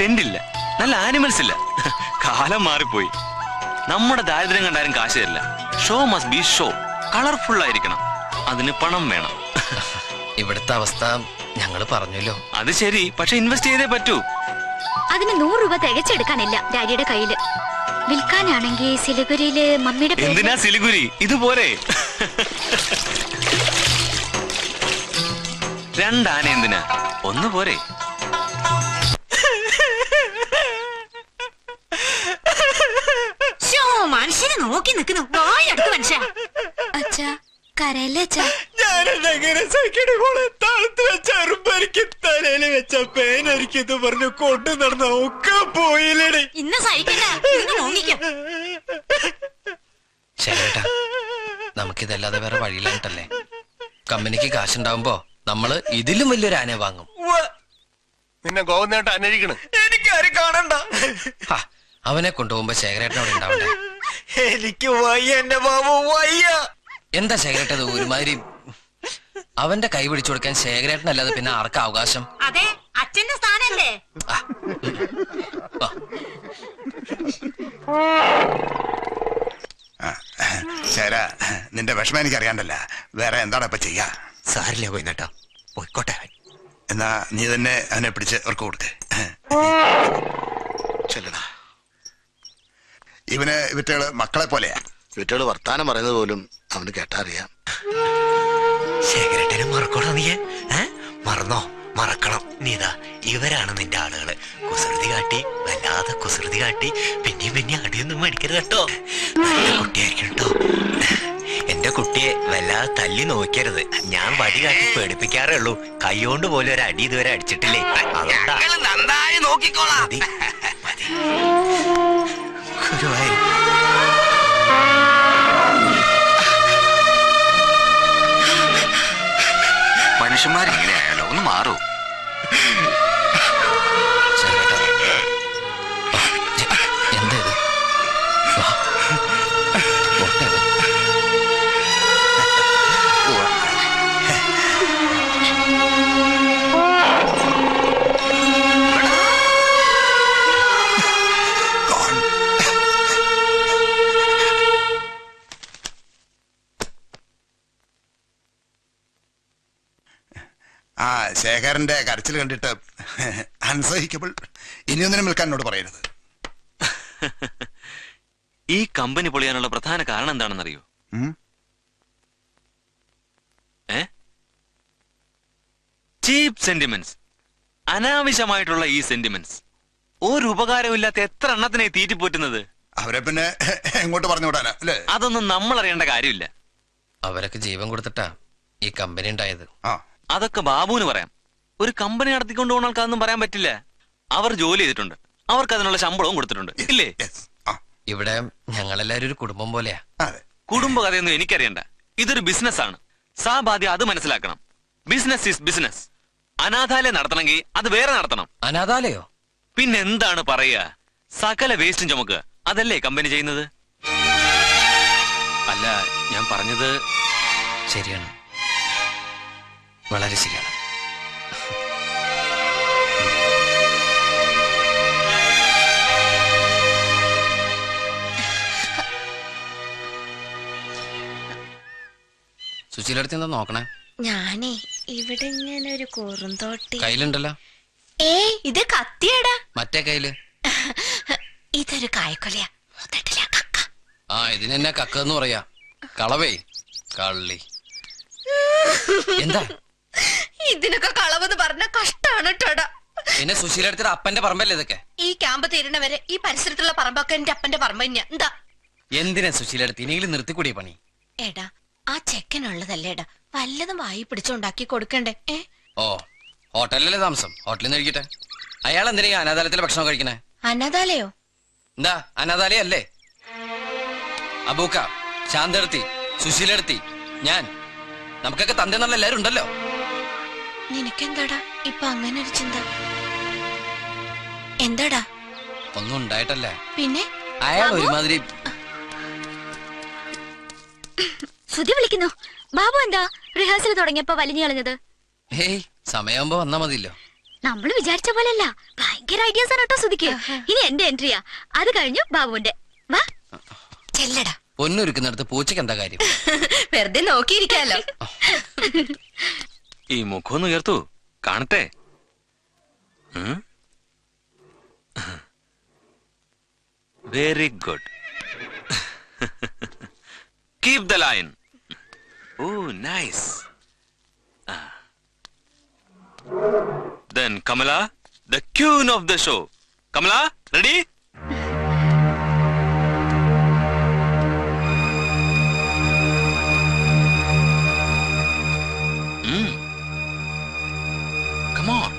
Tent ഇല്ല, നല്ല animals ഇല്ല. കാലം മാറിപ്പോയി. നമ്മുടെ ദാരിദ്ര്യം കണ്ടാലും കാശ് തരില്ല. Show must be show, colourful ആയിരിക്കണം. അതിന് പണം വേണം. ഇവിടുത്തെ അവസ്ഥ ഞങ്ങള് പറഞ്ഞല്ലോ. അത് ശരി, പക്ഷെ ഇൻവെസ്റ്റ് ചെയ്തേ പറ്റൂ. അതിന് 100 രൂപ തികച്ചെടുക്കാനില്ല ഡാഡിയുടെ കയ്യില്. വിൽക്കാനാണെങ്കിൽ സിലിഗുരിയില് മമ്മിയുടെ. എന്തിനാ സിലിഗുരി? ഇതുപോലെ 2 ആന എന്തിനാ? 1 പോരെ? മനുഷ്യനെ നോക്കി നിൽക്കുന്നു. വായടുത്ത് മനുഷ്യ. അച്ഛാ കരയല്ലേ അച്ഛാ. ഞാനെങ്ങനെ താഴത്ത് വെച്ച അറുമ്പരിക്ക് തലയില് വെച്ച പേനരിക്കുന്നു പറഞ്ഞു കൊണ്ടു നടന്ന ഒക്കെ പോയില്ലേ. ഇന്ന് സഹിക്കണ്ട. ശരിയേട്ടാ, നമുക്കിതല്ലാതെ വേറെ വഴിയിലായിട്ടല്ലേ. കമ്പനിക്ക് കാശുണ്ടാവുമ്പോ നമ്മള് ഇതിലും വലിയൊരു ആനയെ വാങ്ങും. നിന്നെ ഗോവന്നേട്ട് അന്വേഷിക്കണം. എനിക്കാരും കാണണ്ട. അവനെ കൊണ്ടുപോകുമ്പോ ശേഖരേട്ടൻ അവിടെ ഉണ്ടാവണ്ടേ? എനിക്ക് വയ്യ എന്റെ ബാബു, വയ്യ. എന്താ ശേഖരേട്ടത് ഒരുമാതിരി? അവന്റെ കൈ പിടിച്ചു കൊടുക്കാൻ ശേഖരേട്ടനല്ലാതെ പിന്നെ ആർക്കാ അവകാശം? അതെ, അച്ഛന്റെ സ്ഥാനല്ലേ. ശര, നിന്റെ വിഷമം എനിക്ക് അറിയാണ്ടല്ല. വേറെ എന്താണ് ഇപ്പൊ ചെയ്യാ? സാരില്ല പോയിട്ടോ, പോയിക്കോട്ടെ. എന്നാ നീ തന്നെ അവനെ പിടിച്ച് അവർക്ക് കൊടുക്ക. ചെല്ലടാ. ഇവന് ഇവറ്റകള് മക്കളെ പോലെയാ. ഇവറ്റകള് വർത്താനം പറയുന്നത് പോലും അവന് കേട്ടറിയാം. ശേഖരേട്ടനെ മറക്കണോ നീ? മറന്നോ? മറക്കണം. നീതാ, ഇവരാണ് നിന്റെ ആളുകള്. കുസൃതി കാട്ടി, വല്ലാതെ കുസൃതി കാട്ടി, പിന്നെ അടിയൊന്നും മേടിക്കരുത് കേട്ടോ. നല്ല കുട്ടിയായിരിക്കും കേട്ടോ. എന്റെ കുട്ടിയെ വല്ലാതെ തല്ലി നോക്കരുത്. ഞാൻ വടി കാട്ടി പേടിപ്പിക്കാറേ ഉള്ളൂ. കൈകൊണ്ട് പോലും ഒരു അടി ഇതുവരെ അടിച്ചിട്ടില്ലേ. നന്നായി നോക്കിക്കോളാം. മനുഷ്യന്മാരെങ്ങനെയായാലോ ഒന്ന് മാറൂ. എന്താ ഇത്? ആ ശേഖരന്റെ കരച്ചിൽ കണ്ടിട്ട് അൺസഹിക്കബിൾ. ഇനിയൊന്നിനും വിൽക്കാൻ എന്നോട് പറയരുത്. ഈ കമ്പനി പൊളിയാനുള്ള പ്രധാന കാരണം എന്താണെന്നറിയോ? ചീപ്പ് സെന്റിമെന്റ്സ്, അനാവശ്യമായിട്ടുള്ള ഈ സെന്റിമെന്റ്സ്. ഒരു ഉപകാരമില്ലാത്ത എത്ര എണ്ണത്തിനെ തീറ്റിപ്പോറ്റുന്നത്. അവരെ പിന്നെ എങ്ങോട്ട് പറഞ്ഞു വിടാനാ അല്ലേ? അതൊന്നും നമ്മൾ അറിയേണ്ട കാര്യമില്ല. അവരൊക്കെ ജീവൻ കൊടുത്തിട്ടാ ഈ കമ്പനി ഉണ്ടായത്. അതൊക്കെ ബാബുവിന് പറയാം. ഒരു കമ്പനി നടത്തിക്കൊണ്ട് പോകുന്ന ആൾക്കാരൊന്നും പറയാൻ പറ്റില്ല. അവർ ജോലി ചെയ്തിട്ടുണ്ട്, അവർക്ക് അതിനുള്ള ശമ്പളവും കൊടുത്തിട്ടുണ്ട്, ഇല്ലേ? ഇവിടെ ഞങ്ങളെല്ലാരും ഒരു കുടുംബം പോലെയാ. കുടുംബ കഥയൊന്നും എനിക്കറിയണ്ട. ഇതൊരു ബിസിനസ് ആണ്. സാബാദ്യം അത് മനസ്സിലാക്കണം. Business is business. അനാഥാലയം നടത്തണമെങ്കിൽ അത് വേറെ നടത്തണം. അനാഥാലയോ? പിന്നെന്താണ് പറയുക? സകല വേസ്റ്റും ചുമക്കുക. അതല്ലേ കമ്പനി ചെയ്യുന്നത്? അല്ല, ഞാൻ പറഞ്ഞത് ശരിയാണ്, വളരെ ശരിയാണ്. സുശീലടുത്ത് എന്താ നോക്കണേ? ഞാനേ ഇവിടെ ഇങ്ങനെ ഒരു കുറുന്തോട്ടി കയ്യിലുണ്ടല്ലോ. ഇത് കത്തിയടാ. മറ്റേ കയ്യില് ഇതൊരു കായക്കൊലയാ. ആ, ഇതിനെന്നെ കക്കെന്ന് പറയാ. കളവേ, കള്ളി. എന്താ ഇതിനൊക്കെ കളവെന്ന് പറഞ്ഞ കഷ്ടാണ് കേട്ടോടാ. പിന്നെ സുശീലടുത്തിട്ട് അപ്പന്റെ പറമ്പല്ലേ ഇതൊക്കെ? ഈ ക്യാമ്പ് തീരണവരെ ഈ പരിസരത്തുള്ള പറമ്പൊക്കെ എന്റെ അപ്പന്റെ പറമ്പ് തന്നെയാ. എന്താ എന്തിനാ സുശീലടുത്ത് ഇനിയെങ്കിലും നിർത്തിക്കൂടിയ പണി? എടാ, ആ ചെക്കനുള്ളതല്ലേടാ, വല്ലതും വായി പിടിച്ചുണ്ടാക്കി കൊടുക്കണ്ടേ? ഓ, ഹോട്ടലിലല്ലേ താമസം, ഹോട്ടലിൽ നിന്ന് കഴിക്കട്ടെ. അയാൾ എന്തിനാ അനാഥാലയത്തിലെ ഭക്ഷണം കഴിക്കണേ? അനാഥാലയോ? എന്താ അനാഥാലയം അല്ലേ? അബൂക്ക, ശാന്തടുത്തി, സുശീലടുത്തി, ഞാൻ, നമുക്കൊക്കെ തന്തെന്നുള്ള എല്ലാരും ഉണ്ടല്ലോ. നിനക്കെന്താടാ ഇപ്പൊ അങ്ങനെ ഒരു ചിന്ത? എന്താടാ? ഒന്നും ഉണ്ടായിട്ടല്ല. പിന്നെ അയാൾ ഒരുമാതിരി. ശ്രുതി വിളിക്കുന്നു. ബാബു എന്താ റിഹേഴ്സൽ തുടങ്ങിയപ്പോ വലിഞ്ഞു കളഞ്ഞത്? ഹേയ്, സമയമാകുമ്പോ വന്നാ മതിയല്ലോ. നമ്മൾ വിചാരിച്ച പോലെയല്ല, ഭയങ്കര ഐഡിയാസ് ആണ് കേട്ടോ സുധിക്ക്. ഇനി എന്റെ എൻട്രിയാ, അത് കഴിഞ്ഞു ബാബുവിന്റെ. വാ ചെല്ലടാ. പൊന്നൊരുക്കുന്നിടത്ത് പൂച്ചയ്ക്ക് എന്താ കാര്യം? വെറുതെ നോക്കിയിരിക്കാലോ. ഈ മുഖമൊന്ന് ഉയർത്തു കാണട്ടെ. Very good. Keep the line. Oh nice. Then Kamala, the queen of the show. Kamala, ready? Come on.